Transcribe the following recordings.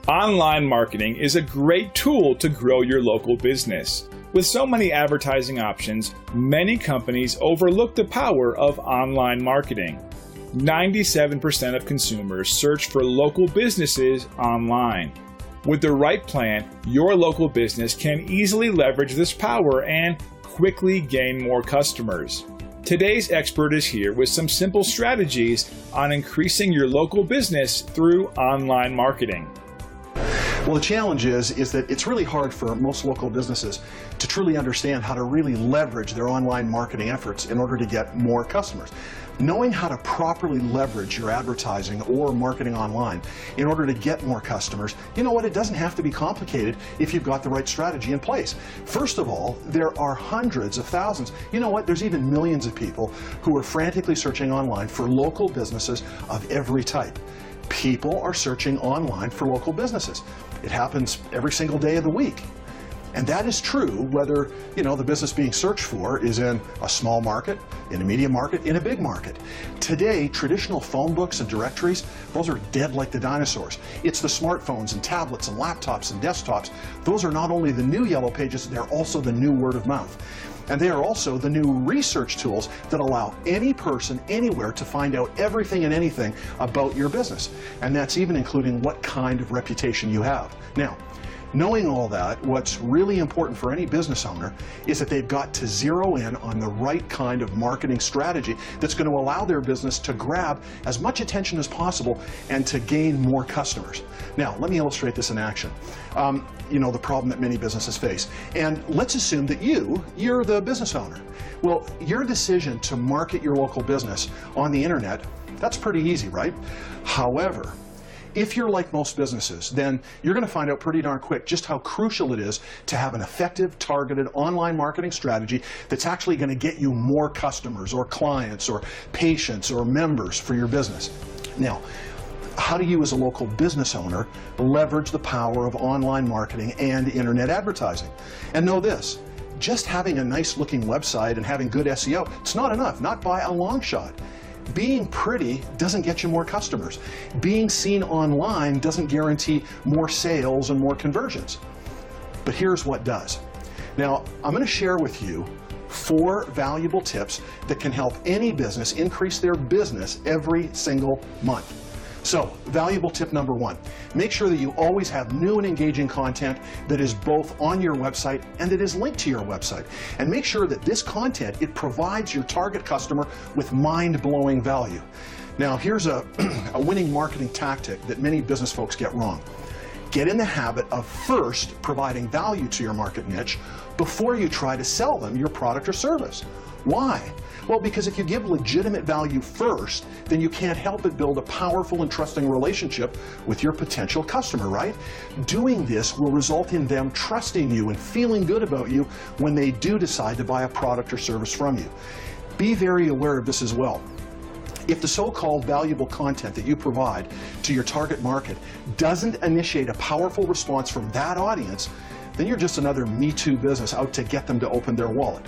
Online marketing is a great tool to grow your local business. With so many advertising options, many companies overlook the power of online marketing. 97% of consumers search for local businesses online. With the right plan, your local business can easily leverage this power and quickly gain more customers. Today's expert is here with some simple strategies on increasing your local business through online marketing. Well, the challenge is that it's really hard for most local businesses to truly understand how to really leverage their online marketing efforts in order to get more customers. Knowing how to properly leverage your advertising or marketing online in order to get more customers, you know what, it doesn't have to be complicated if you've got the right strategy in place. First of all, there are hundreds of thousands, you know what, there's even millions of people who are frantically searching online for local businesses of every type. People are searching online for local businesses. It happens every single day of the week. And that is true whether, the business being searched for is in a small market, in a medium market, in a big market. Today, traditional phone books and directories, those are dead like the dinosaurs. It's the smartphones and tablets and laptops and desktops. Those are not only the new yellow pages, they're also the new word of mouth. And they are also the new research tools that allow any person anywhere to find out everything and anything about your business. And that's even including what kind of reputation you have. Now, knowing all that, what's really important for any business owner is that they've got to zero in on the right kind of marketing strategy that's going to allow their business to grab as much attention as possible and to gain more customers. Now, let me illustrate this in action. The problem that many businesses face. And let's assume that you're the business owner. Well, your decision to market your local business on the internet, that's pretty easy, right? However, if you're like most businesses, then you're going to find out pretty darn quick just how crucial it is to have an effective, targeted online marketing strategy that's actually going to get you more customers or clients or patients or members for your business. Now, how do you as a local business owner leverage the power of online marketing and internet advertising? And know this, just having a nice looking website and having good SEO, it's not enough, not by a long shot. Being pretty doesn't get you more customers. Being seen online doesn't guarantee more sales and more conversions. But here's what does. Now, I'm going to share with you 4 valuable tips that can help any business increase their business every single month. So, valuable tip number 1, make sure that you always have new and engaging content that is both on your website and that is linked to your website. And make sure that this content, it provides your target customer with mind-blowing value. Now, here's a winning marketing tactic that many business folks get wrong. Get in the habit of first providing value to your market niche before you try to sell them your product or service. Why? Well, because if you give legitimate value first, then you can't help but build a powerful and trusting relationship with your potential customer, right? Doing this will result in them trusting you and feeling good about you when they do decide to buy a product or service from you. Be very aware of this as well. If the so-called valuable content that you provide to your target market doesn't initiate a powerful response from that audience, then you're just another Me Too business out to get them to open their wallet.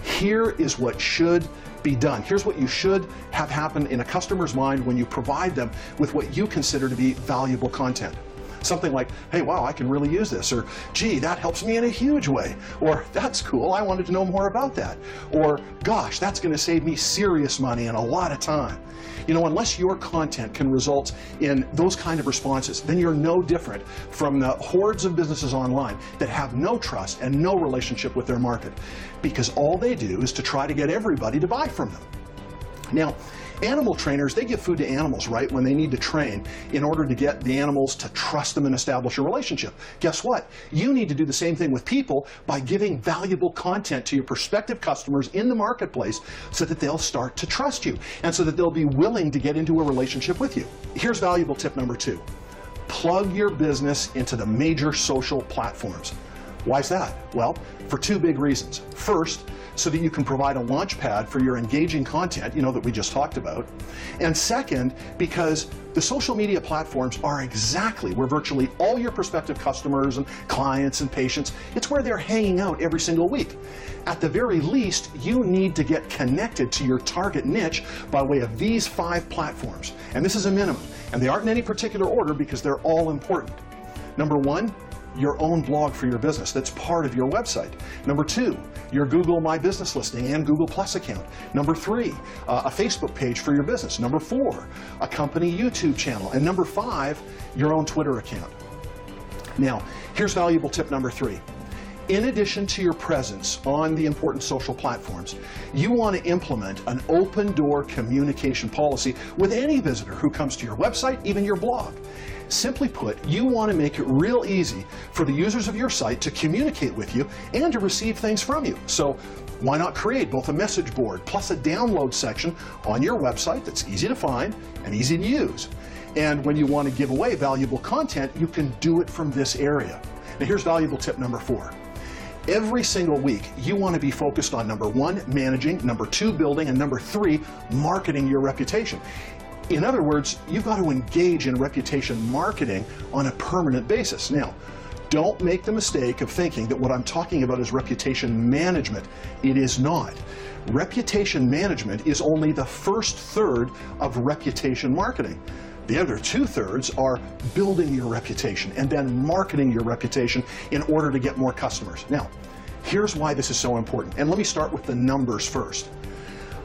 Here is what should be done. Here's what you should have happen in a customer's mind when you provide them with what you consider to be valuable content. Something like, hey, wow, I can really use this, or gee, that helps me in a huge way, or that's cool, I wanted to know more about that, or gosh, that's going to save me serious money and a lot of time. Unless your content can result in those kind of responses, then you're no different from the hordes of businesses online that have no trust and no relationship with their market, because all they do is to try to get everybody to buy from them. Now, animal trainers, they give food to animals, right, when they need to train in order to get the animals to trust them and establish a relationship. Guess what? You need to do the same thing with people by giving valuable content to your prospective customers in the marketplace so that they'll start to trust you and so that they'll be willing to get into a relationship with you. Here's valuable tip number 2. Plug your business into the major social platforms. Why is that? Well, for 2 big reasons. First, so that you can provide a launch pad for your engaging content, that we just talked about. And second, because the social media platforms are exactly where virtually all your prospective customers and clients and patients, it's where they're hanging out every single week. At the very least, you need to get connected to your target niche by way of these 5 platforms. And this is a minimum. And they aren't in any particular order because they're all important. Number one, your own blog for your business that's part of your website. Number two, your Google My Business listing and Google Plus account. Number three, a Facebook page for your business. Number four, a company YouTube channel. And number five, your own Twitter account. Now, here's valuable tip number three. In addition to your presence on the important social platforms, you want to implement an open door communication policy with any visitor who comes to your website, even your blog. Simply put, you want to make it real easy for the users of your site to communicate with you and to receive things from you. So why not create both a message board plus a download section on your website that's easy to find and easy to use? And when you want to give away valuable content, you can do it from this area. Now here's valuable tip number four. Every single week, you want to be focused on number one, managing, number two, building, and number three, marketing your reputation. In other words, you've got to engage in reputation marketing on a permanent basis. Now, don't make the mistake of thinking that what I'm talking about is reputation management. It is not. Reputation management is only the first third of reputation marketing. The other two-thirds are building your reputation and then marketing your reputation in order to get more customers. Now, here's why this is so important. And let me start with the numbers first.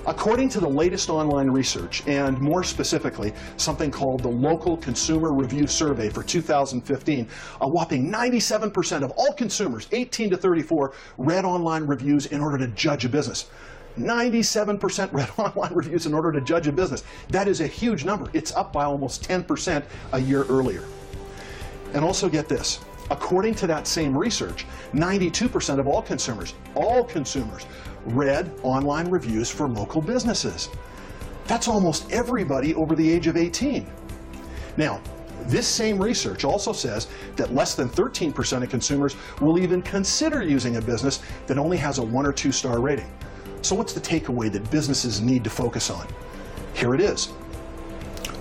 According to the latest online research, and more specifically, something called the Local Consumer Review Survey for 2015, a whopping 97% of all consumers 18 to 34 read online reviews in order to judge a business. 97% read online reviews in order to judge a business. That is a huge number. It's up by almost 10% a year earlier. And also get this. According to that same research, 92% of all consumers read online reviews for local businesses. That's almost everybody over the age of 18. Now, this same research also says that less than 13% of consumers will even consider using a business that only has a 1 or 2 star rating. So what's the takeaway that businesses need to focus on? Here it is.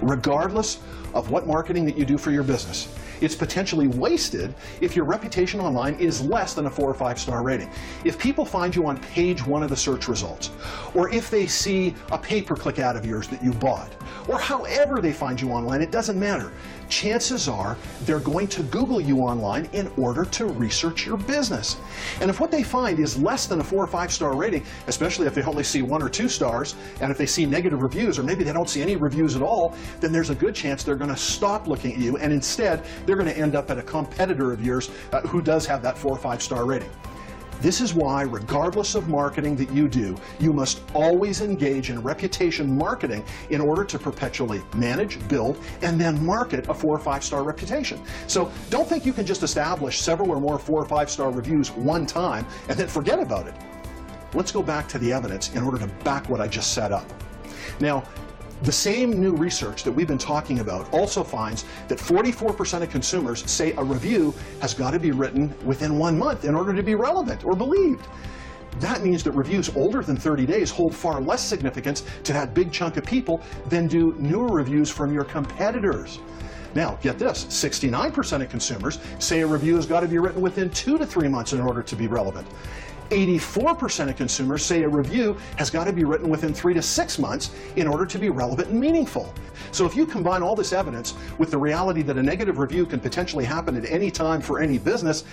Regardless of what marketing that you do for your business, it's potentially wasted if your reputation online is less than a 4 or 5 star rating. If people find you on page 1 of the search results, or if they see a pay-per-click ad of yours that you bought, or however they find you online, it doesn't matter. Chances are they're going to Google you online in order to research your business. And if what they find is less than a 4 or 5 star rating, especially if they only see 1 or 2 stars, and if they see negative reviews, or maybe they don't see any reviews at all, then there's a good chance they're going to stop looking at you, and instead they're going to end up at a competitor of yours who does have that 4 or 5 star rating. This is why, regardless of marketing that you do, you must always engage in reputation marketing in order to perpetually manage, build, and then market a 4 or 5 star reputation. So don't think you can just establish several or more 4 or 5 star reviews one time and then forget about it. Let's go back to the evidence in order to back what I just set up. Now, the same new research that we've been talking about also finds that 44% of consumers say a review has got to be written within 1 month in order to be relevant or believed. That means that reviews older than 30 days hold far less significance to that big chunk of people than do newer reviews from your competitors. Now, get this, 69% of consumers say a review has got to be written within 2 to 3 months in order to be relevant. 84% of consumers say a review has got to be written within 3 to 6 months in order to be relevant and meaningful. So if you combine all this evidence with the reality that a negative review can potentially happen at any time for any business,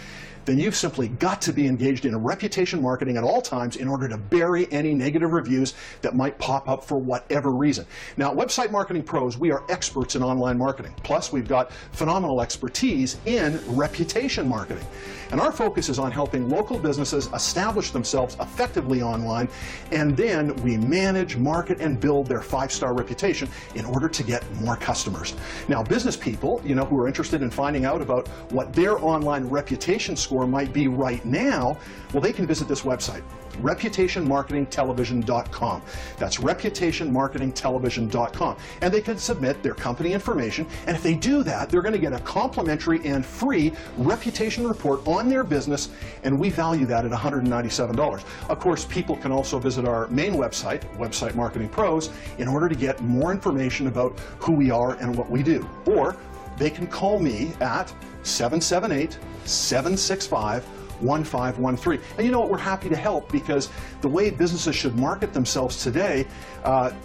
then you've simply got to be engaged in reputation marketing at all times in order to bury any negative reviews that might pop up for whatever reason. Now, at Website Marketing Pros, we are experts in online marketing. Plus, we've got phenomenal expertise in reputation marketing. And our focus is on helping local businesses establish themselves effectively online, and then we manage, market, and build their 5-star reputation in order to get more customers. Now, business people, who are interested in finding out about what their online reputation score might be right now, well, they can visit this website, reputationmarketingtelevision.com. That's reputationmarketingtelevision.com. And they can submit their company information, and if they do that, they're going to get a complimentary and free reputation report on their business, and we value that at $197. Of course, people can also visit our main website, Website Marketing Pros, in order to get more information about who we are and what we do. Or they can call me at 778-765 1513. And you know what, we're happy to help, because the way businesses should market themselves today,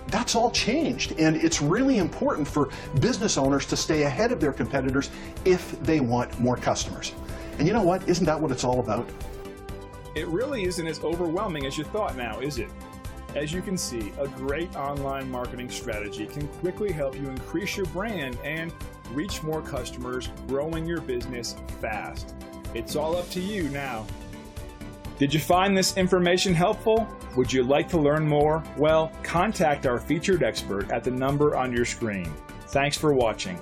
that's all changed. And it's really important for business owners to stay ahead of their competitors if they want more customers. And you know what, isn't that what it's all about? It really isn't as overwhelming as you thought now, is it? As you can see, a great online marketing strategy can quickly help you increase your brand and reach more customers, growing your business fast. It's all up to you now. Did you find this information helpful? Would you like to learn more? Well, contact our featured expert at the number on your screen. Thanks for watching.